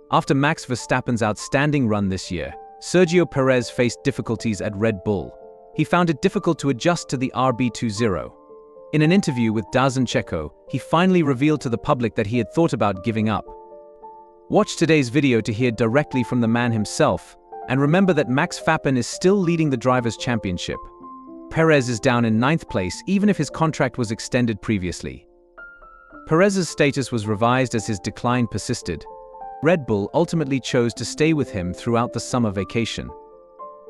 After Max Verstappen's outstanding run this year, Sergio Perez faced difficulties at Red Bull. He found it difficult to adjust to the RB20. In an interview with Lawson, he finally revealed to the public that he had thought about giving up. Watch today's video to hear directly from the man himself, and remember that Max Verstappen is still leading the Drivers' Championship. Perez is down in 9th place even if his contract was extended previously. Perez's status was revised as his decline persisted. Red Bull ultimately chose to stay with him throughout the summer vacation.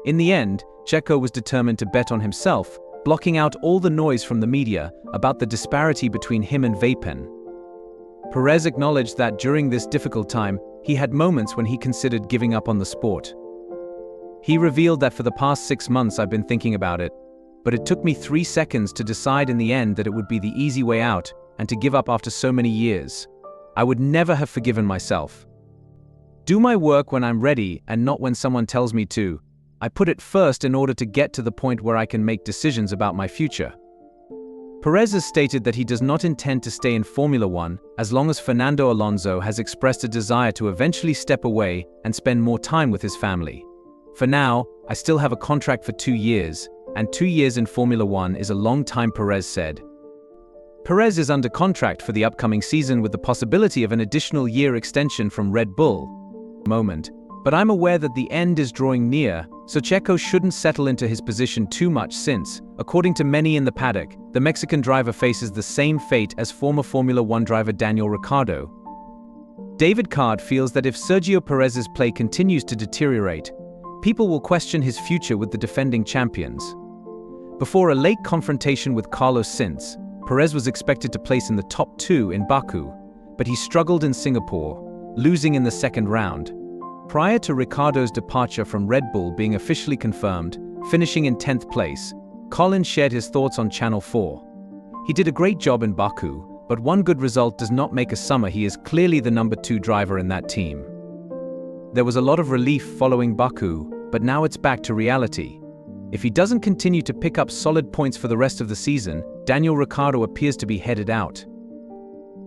In the end, Checo was determined to bet on himself, blocking out all the noise from the media about the disparity between him and Verstappen. Perez acknowledged that during this difficult time, he had moments when he considered giving up on the sport. He revealed that for the past 6 months I've been thinking about it, but it took me 3 seconds to decide in the end that it would be the easy way out and to give up after so many years. I would never have forgiven myself. Do my work when I'm ready and not when someone tells me to. I put it first in order to get to the point where I can make decisions about my future. Perez has stated that he does not intend to stay in Formula One as long as Fernando Alonso has expressed a desire to eventually step away and spend more time with his family. For now, I still have a contract for 2 years, and 2 years in Formula One is a long time, Perez said. Perez is under contract for the upcoming season with the possibility of an additional year extension from Red Bull. But I'm aware that the end is drawing near, so Checo shouldn't settle into his position too much since, according to many in the paddock, the Mexican driver faces the same fate as former Formula One driver Daniel Ricciardo. David Card feels that if Sergio Perez's play continues to deteriorate, people will question his future with the defending champions. Before a late confrontation with Carlos Sainz, Perez was expected to place in the top 2 in Baku, but he struggled in Singapore, losing in the second round. Prior to Ricciardo's departure from Red Bull being officially confirmed, finishing in 10th place, Colin shared his thoughts on Channel 4. He did a great job in Baku, but one good result does not make a summer. He is clearly the number 2 driver in that team. There was a lot of relief following Baku, but now it's back to reality. If he doesn't continue to pick up solid points for the rest of the season, Daniel Ricciardo appears to be headed out.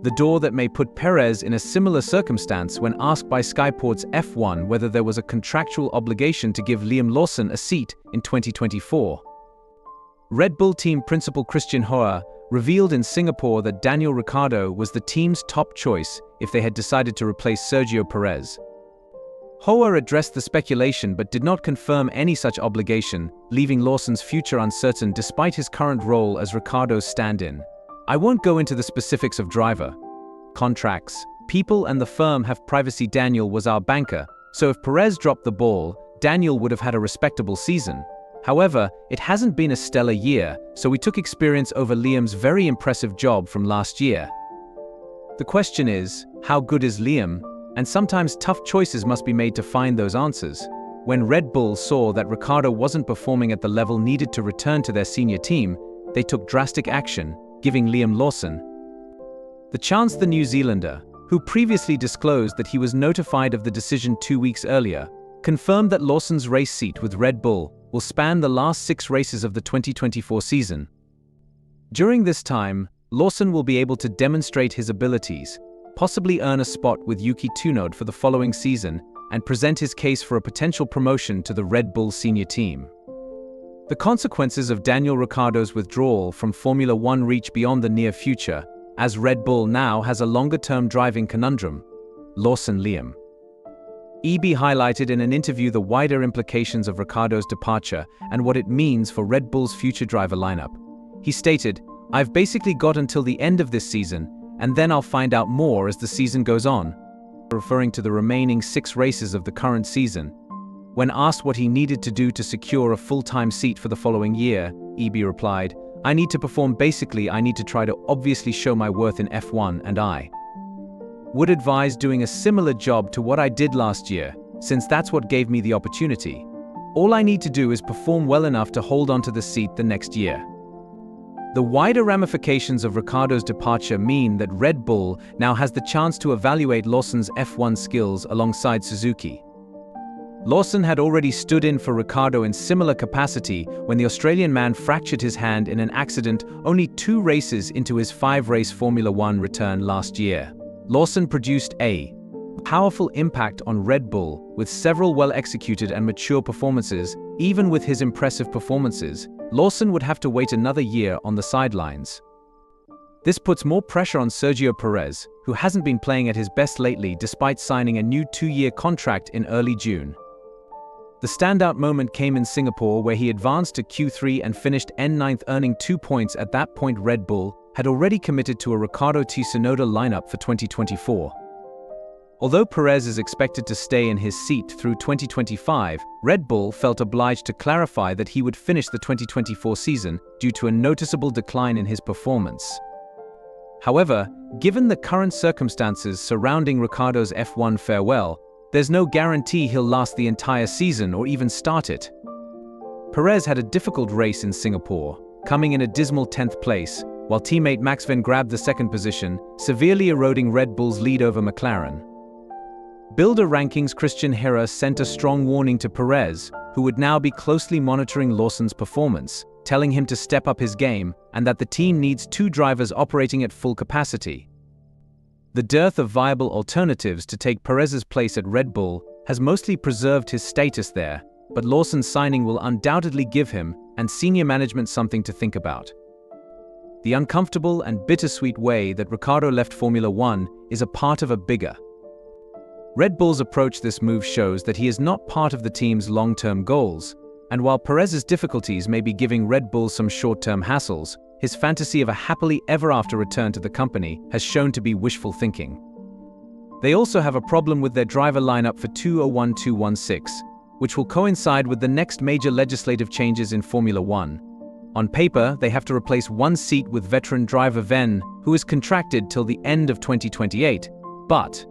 The door that may put Perez in a similar circumstance when asked by Skyport's F1 whether there was a contractual obligation to give Liam Lawson a seat in 2024. Red Bull team principal Christian Horner revealed in Singapore that Daniel Ricciardo was the team's top choice if they had decided to replace Sergio Perez. Horner addressed the speculation but did not confirm any such obligation, leaving Lawson's future uncertain despite his current role as Ricciardo's stand-in. I won't go into the specifics of driver contracts. People and the firm have privacy. Daniel was our banker, so if Perez dropped the ball, Daniel would have had a respectable season. However, it hasn't been a stellar year, so we took experience over Liam's very impressive job from last year. The question is, how good is Liam? And sometimes tough choices must be made to find those answers. When Red Bull saw that Ricciardo wasn't performing at the level needed to return to their senior team, they took drastic action, giving Liam Lawson the chance. The New Zealander, who previously disclosed that he was notified of the decision 2 weeks earlier, confirmed that Lawson's race seat with Red Bull will span the last 6 races of the 2024 season. During this time, Lawson will be able to demonstrate his abilities, possibly earn a spot with Yuki Tsunoda for the following season, and present his case for a potential promotion to the Red Bull senior team. The consequences of Daniel Ricciardo's withdrawal from Formula One reach beyond the near future, as Red Bull now has a longer-term driving conundrum. Lawson Liam. EB highlighted in an interview the wider implications of Ricciardo's departure and what it means for Red Bull's future driver lineup. He stated, "I've basically got until the end of this season, and then I'll find out more as the season goes on," referring to the remaining 6 races of the current season. When asked what he needed to do to secure a full-time seat for the following year, EB replied, "I need to perform. Basically, I need to try to obviously show my worth in F1, and I would advise doing a similar job to what I did last year, since that's what gave me the opportunity. All I need to do is perform well enough to hold on to the seat the next year." The wider ramifications of Ricciardo's departure mean that Red Bull now has the chance to evaluate Lawson's F1 skills alongside Suzuki. Lawson had already stood in for Ricciardo in similar capacity when the Australian man fractured his hand in an accident only 2 races into his 5-race Formula One return last year. Lawson produced a Powerful impact on Red Bull, with several well-executed and mature performances. Even with his impressive performances, Lawson would have to wait another year on the sidelines. This puts more pressure on Sergio Perez, who hasn't been playing at his best lately despite signing a new 2-year contract in early June. The standout moment came in Singapore, where he advanced to Q3 and finished N9th, earning 2 points. At that point, Red Bull had already committed to a Ricciardo Tsunoda lineup for 2024. Although Perez is expected to stay in his seat through 2025, Red Bull felt obliged to clarify that he would finish the 2024 season due to a noticeable decline in his performance. However, given the current circumstances surrounding Ricciardo's F1 farewell, there's no guarantee he'll last the entire season or even start it. Perez had a difficult race in Singapore, coming in a dismal 10th place, while teammate Max Verstappen grabbed the second position, severely eroding Red Bull's lead over McLaren. Builder Rankings' Christian Herrera sent a strong warning to Perez, who would now be closely monitoring Lawson's performance, telling him to step up his game and that the team needs 2 drivers operating at full capacity. The dearth of viable alternatives to take Perez's place at Red Bull has mostly preserved his status there, but Lawson's signing will undoubtedly give him and senior management something to think about. The uncomfortable and bittersweet way that Ricciardo left Formula One is a part of a bigger. Red Bull's approach. This move shows that he is not part of the team's long-term goals, and while Perez's difficulties may be giving Red Bull some short-term hassles, his fantasy of a happily ever-after return to the company has shown to be wishful thinking. They also have a problem with their driver lineup for 2015-2016, which will coincide with the next major legislative changes in Formula One. On paper, they have to replace one seat with veteran driver Ven, who is contracted till the end of 2028, but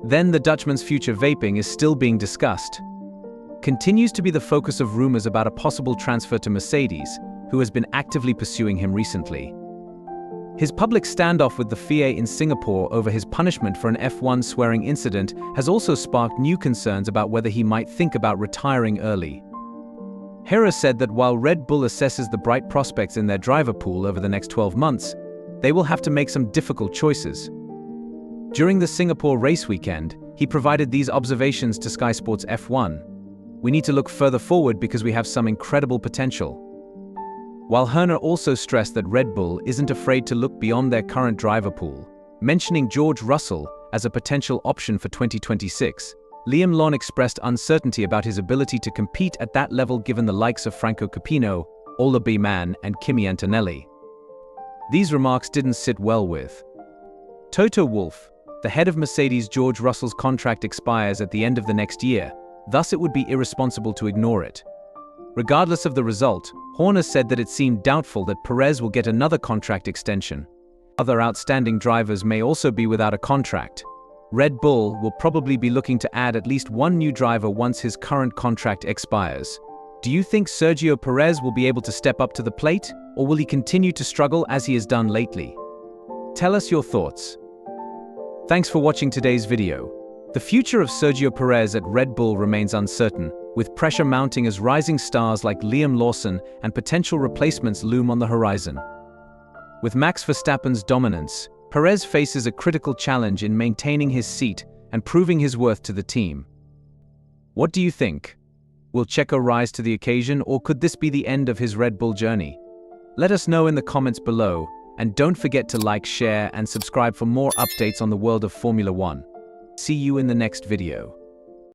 then the Dutchman's future vaping is still being discussed. Continues to be the focus of rumors about a possible transfer to Mercedes, who has been actively pursuing him recently. His public standoff with the FIA in Singapore over his punishment for an F1 swearing incident has also sparked new concerns about whether he might think about retiring early. Herrera said that while Red Bull assesses the bright prospects in their driver pool over the next 12 months, they will have to make some difficult choices. During the Singapore race weekend, he provided these observations to Sky Sports F1. "We need to look further forward because we have some incredible potential." While Herrera also stressed that Red Bull isn't afraid to look beyond their current driver pool, mentioning George Russell as a potential option for 2026, Liam Lawson expressed uncertainty about his ability to compete at that level given the likes of Franco Capino, Ola B. Mann, and Kimi Antonelli. These remarks didn't sit well with Toto Wolff, the head of Mercedes. George Russell's contract expires at the end of the next year, thus it would be irresponsible to ignore it. Regardless of the result, Horner said that it seemed doubtful that Perez will get another contract extension. Other outstanding drivers may also be without a contract. Red Bull will probably be looking to add at least one new driver once his current contract expires. Do you think Sergio Perez will be able to step up to the plate, or will he continue to struggle as he has done lately? Tell us your thoughts. Thanks for watching today's video. The future of Sergio Perez at Red Bull remains uncertain, with pressure mounting as rising stars like Liam Lawson and potential replacements loom on the horizon. With Max Verstappen's dominance, Perez faces a critical challenge in maintaining his seat and proving his worth to the team. What do you think? Will Checo rise to the occasion, or could this be the end of his Red Bull journey? Let us know in the comments below, and don't forget to like, share, and subscribe for more updates on the world of Formula One. See you in the next video.